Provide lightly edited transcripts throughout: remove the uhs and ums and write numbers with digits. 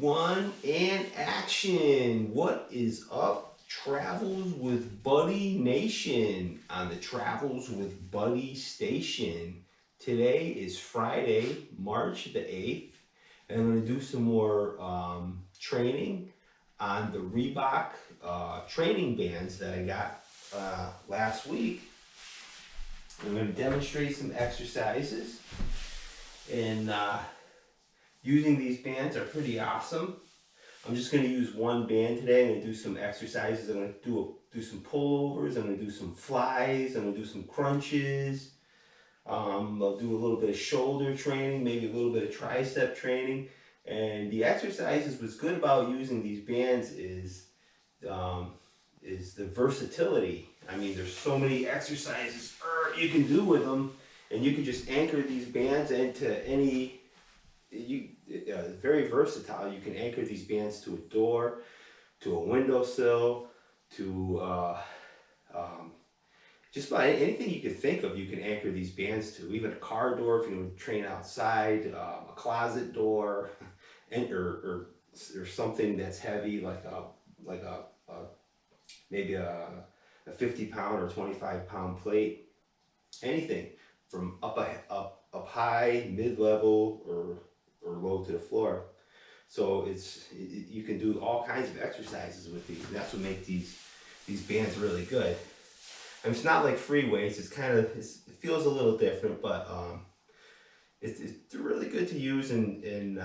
one, and action. What is up, Travels with Buddy Nation, on the Travels with Buddy station? Today is Friday, March the 8th, and I'm going to do some more training on the Reebok training bands that I got last week. I'm going to demonstrate some exercises, and using these bands are pretty awesome. I'm just going to use one band today. I'm going to do some exercises. I'm going to do some pullovers. I'm going to do some flies. I'm going to do some crunches. I'll do a little bit of shoulder training, maybe a little bit of tricep training. And the exercises, what's good about using these bands is the versatility. I mean, there's so many exercises you can do with them, and you can just anchor these bands into any. Very versatile. You can anchor these bands to a door, to a windowsill, to just about anything you can think of. You can anchor these bands to, even a car door if you want to train outside, a closet door, and or something that's heavy like maybe a 50-pound or 25-pound plate. Anything from up high, mid-level, or low to the floor. So you can do all kinds of exercises with these, and that's what makes these bands really good. I mean, it's not like free weights. It feels a little different, but they're really good to use, and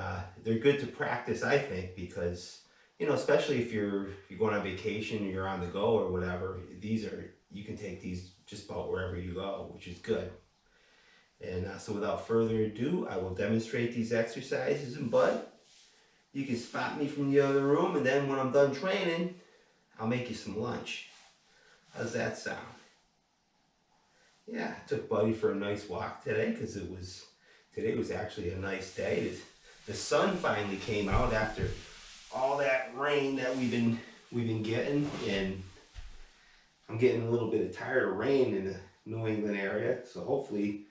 they're good to practice, I think, because especially if you're going on vacation or you're on the go or whatever, you can take these just about wherever you go, which is good. And so without further ado, I will demonstrate these exercises. And bud, you can spot me from the other room, and then when I'm done training, I'll make you some lunch. How's that sound? Yeah, I took Buddy for a nice walk today because today was actually a nice day. The sun finally came out after all that rain that we've been getting, and I'm getting a little bit tired of rain in the New England area, so hopefully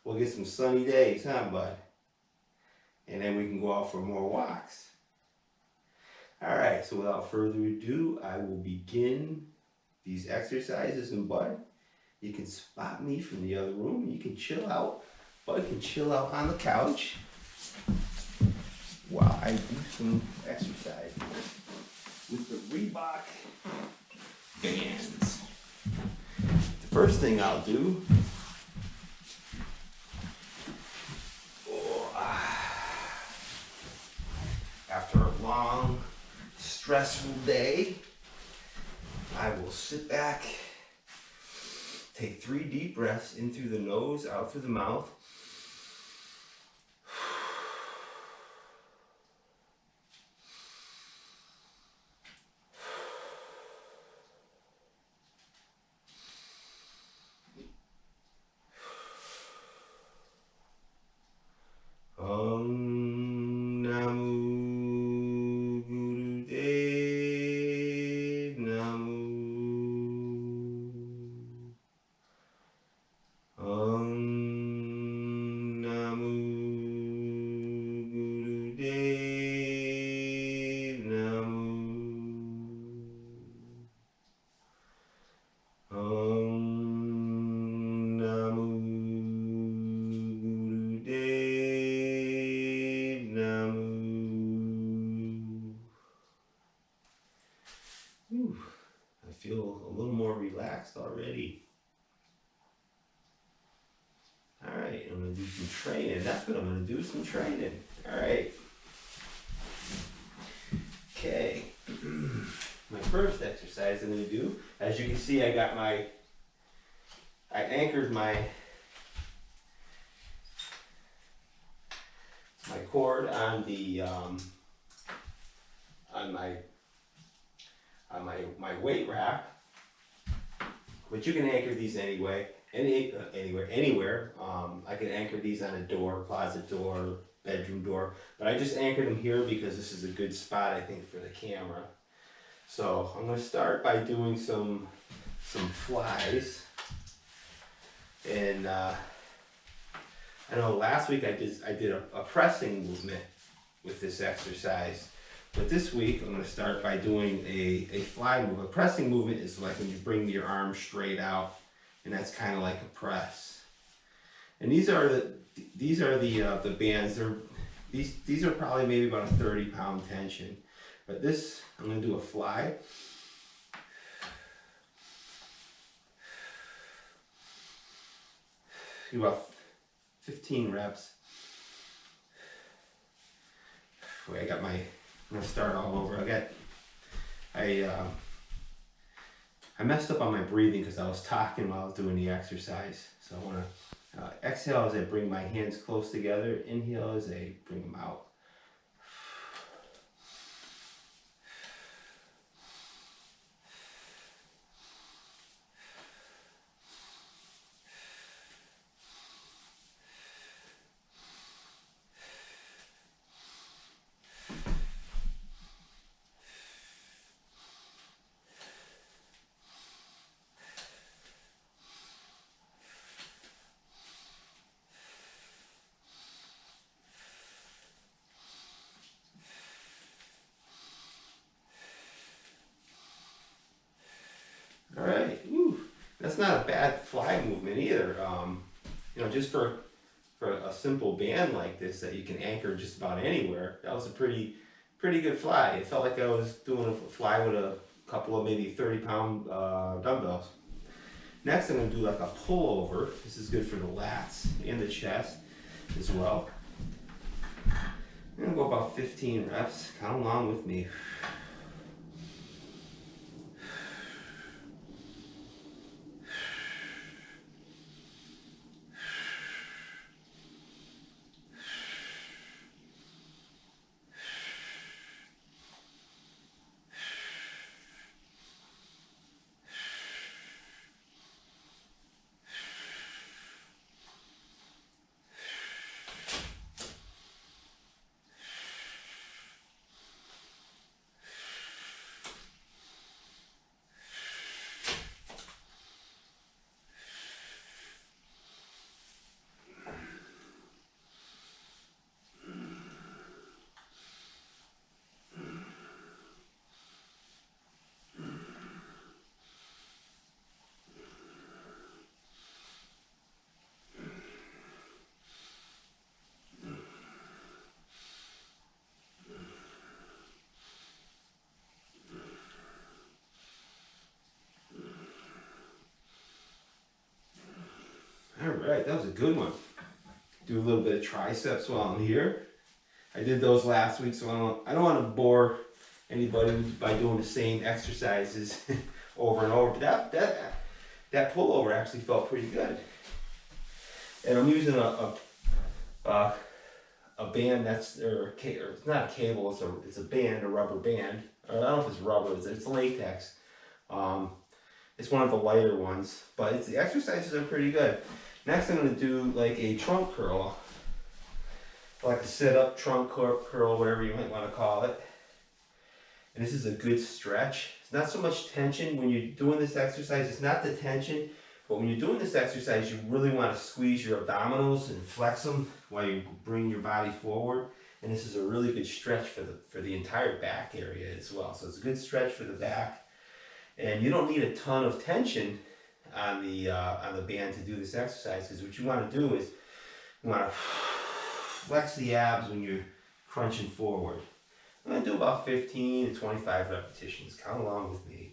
we'll get some sunny days, huh, bud? And then we can go out for more walks. All right, so without further ado, I will begin these exercises. And bud, you can spot me from the other room. You can chill out. Bud can chill out on the couch while I do some exercise with the Reebok bands. The first thing I'll do, after a long, stressful day, I will sit back, take 3 deep breaths in through the nose, out through the mouth. I feel a little more relaxed already. All right, I'm going to do some training. That's what I'm going to do, some training. All right. Okay. My first exercise I'm going to do, as you can see, I anchored my cord on the on my weight rack, but you can anchor these anywhere. I can anchor these on a door, closet door, bedroom door, but I just anchored them here because this is a good spot, I think, for the camera. So I'm going to start by doing some flies, and I know last week I did a pressing movement with this exercise. But this week, I'm going to start by doing a fly move. A pressing movement is like when you bring your arm straight out, and that's kind of like a press. And these are the bands. These are probably maybe about a 30-pound tension. But this, I'm going to do a fly. Do about 15 reps. Wait, I'm gonna start all over. I messed up on my breathing because I was talking while I was doing the exercise. So I want to exhale as I bring my hands close together. Inhale as I bring them out. All right, woo. That's not a bad fly movement either. Just for a simple band like this that you can anchor just about anywhere, that was a pretty good fly. It felt like I was doing a fly with a couple of maybe 30-pound dumbbells. Next, I'm going to do like a pullover. This is good for the lats and the chest as well. I'm going to go about 15 reps. Count along with me. All right, that was a good one. Do a little bit of triceps while I'm here. I did those last week, so I don't want to bore anybody by doing the same exercises over and over. But that pullover actually felt pretty good. And I'm using a band or it's not a cable. It's a band, a rubber band. I don't know if it's rubber. It's latex. It's one of the lighter ones, but the exercises are pretty good. Next, I'm going to do like a trunk curl, like a sit-up trunk curl, whatever you might want to call it. And this is a good stretch. It's not so much tension when you're doing this exercise. It's not the tension, but when you're doing this exercise, you really want to squeeze your abdominals and flex them while you bring your body forward. And this is a really good stretch for the entire back area as well. So it's a good stretch for the back. And you don't need a ton of tension on the band to do this exercise, because what you want to do is you want to flex the abs when you're crunching forward. I'm going to do about 15 to 25 repetitions. Count along with me.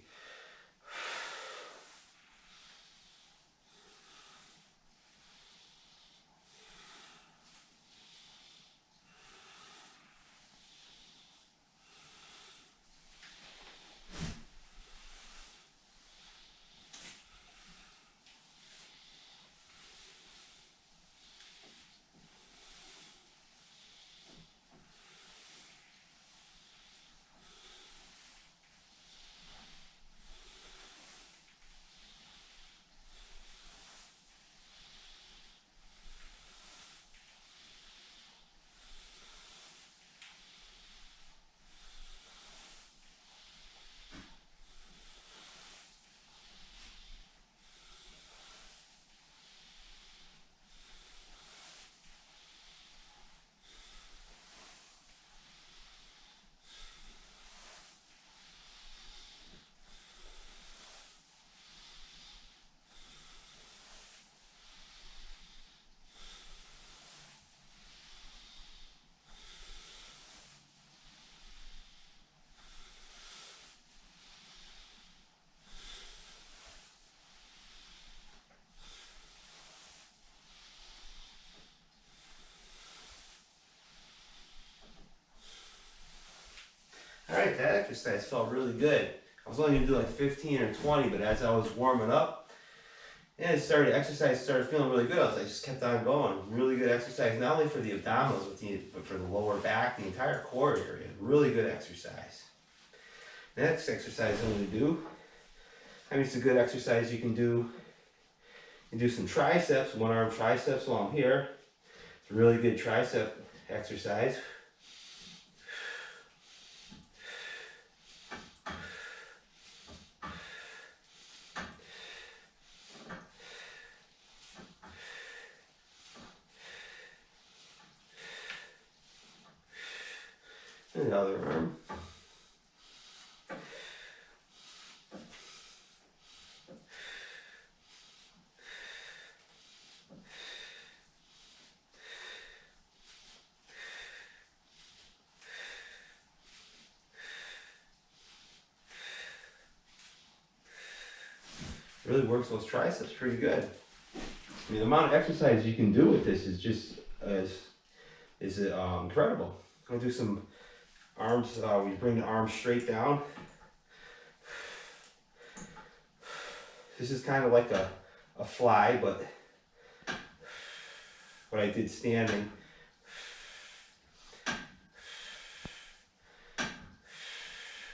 All right, that exercise felt really good. I was only gonna do like 15 or 20, but as I was warming up and exercise started feeling really good. I just kept on going. Really good exercise, not only for the abdominals, but for the lower back, the entire core area. Really good exercise. The next exercise I'm gonna do, I mean, it's a good exercise you can do. You can do some triceps, one arm triceps while I'm here. It's a really good tricep exercise. And the other arm. Really works those triceps pretty good. I mean, the amount of exercise you can do with this is just incredible. I'm gonna do some arms. We bring the arms straight down. This is kind of like a fly, but what I did standing.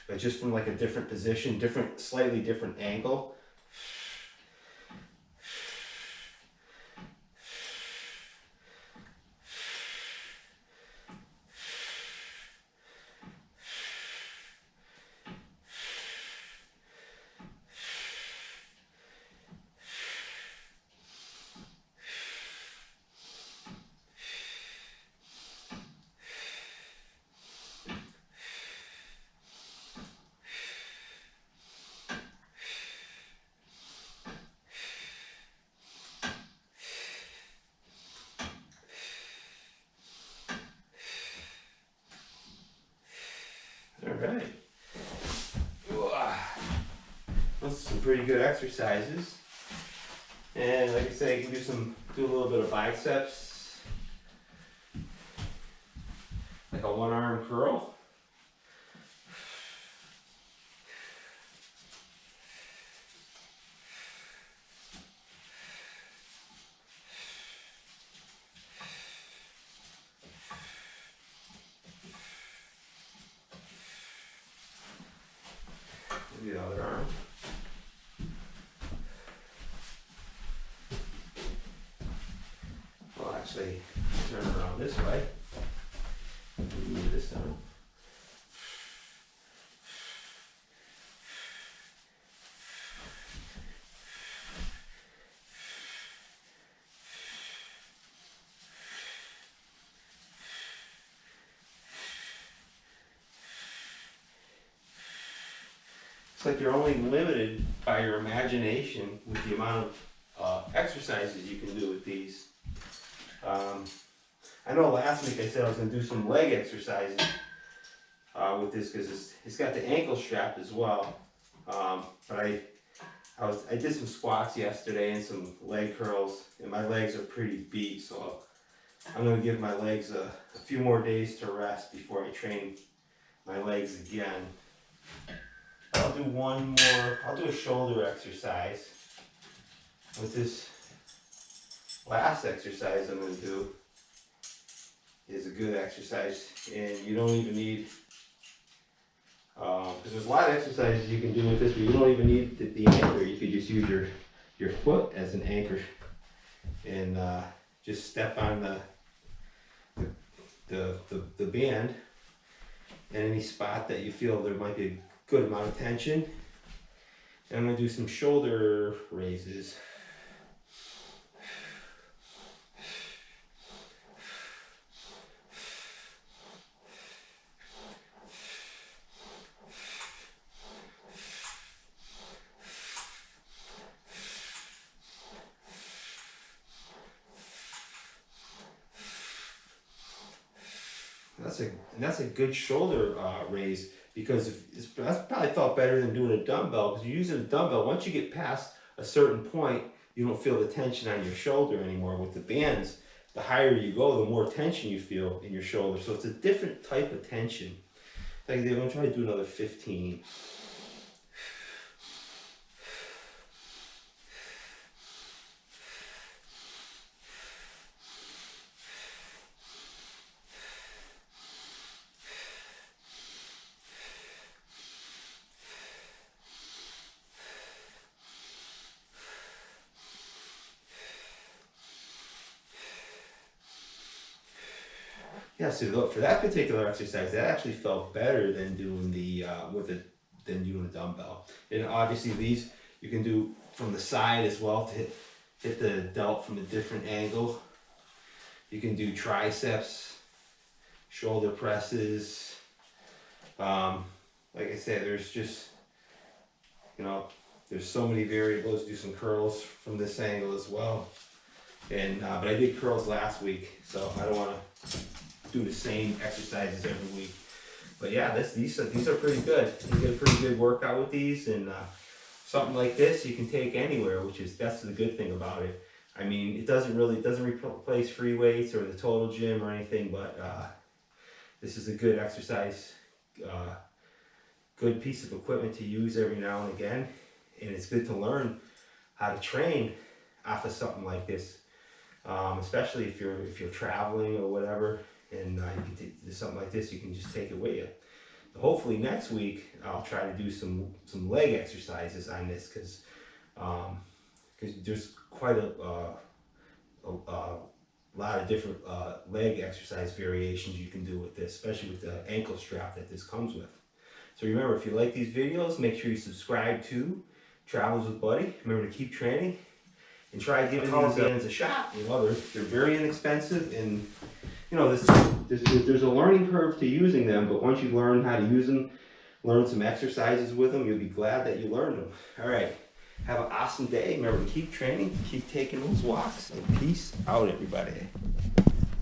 But just from like a different position, slightly different angle. All right. Those are some pretty good exercises. And like I say, you can do a little bit of biceps, like a one arm curl. The other arm. Well, actually, turn around this way. Move this arm. It's like you're only limited by your imagination with the amount of exercises you can do with these. I know last week I said I was going to do some leg exercises with this because it's got the ankle strap as well. But I did some squats yesterday and some leg curls, and my legs are pretty beat, so I'm going to give my legs a few more days to rest before I train my legs again. I'll do one more. I'll do a shoulder exercise with this last exercise I'm going to do. Is a good exercise, and you don't even need, because there's a lot of exercises you can do with this, but you don't even need the anchor. You could just use your foot as an anchor, and just step on the band in any spot that you feel there might be a good amount of tension. And I'm going to do some shoulder raises. That's a good shoulder raise, because that's probably felt better than doing a dumbbell, because you're using a dumbbell. Once you get past a certain point, you don't feel the tension on your shoulder anymore. With the bands, the higher you go, the more tension you feel in your shoulder. So it's a different type of tension. Like I'm gonna try to do another 15. Yeah, so look, for that particular exercise, that actually felt better than doing the than doing a dumbbell. And obviously these you can do from the side as well to hit the delt from a different angle. You can do triceps, shoulder presses. Like I said, there's just, you know, there's so many variables. Do some curls from this angle as well. And but I did curls last week, so I don't want to do the same exercises every week. But yeah, these are pretty good. You get a pretty good workout with these, and something like this you can take anywhere, that's the good thing about it. I mean, it doesn't replace free weights or the total gym or anything, but this is a good exercise, good piece of equipment to use every now and again, and it's good to learn how to train off of something like this, especially if you're traveling or whatever, and you can do something like this. You can just take it with you. Hopefully next week I'll try to do some leg exercises on this, because there's quite a lot of different leg exercise variations you can do with this, especially with the ankle strap that this comes with. So remember, if you like these videos, make sure you subscribe to Travels with Buddy. Remember to keep training and try giving these bands a shot. You know, they're very inexpensive, and you know, there's a learning curve to using them, but once you learn how to use them, learn some exercises with them, you'll be glad that you learned them. All right, have an awesome day. Remember to keep training, keep taking those walks, and peace out, everybody.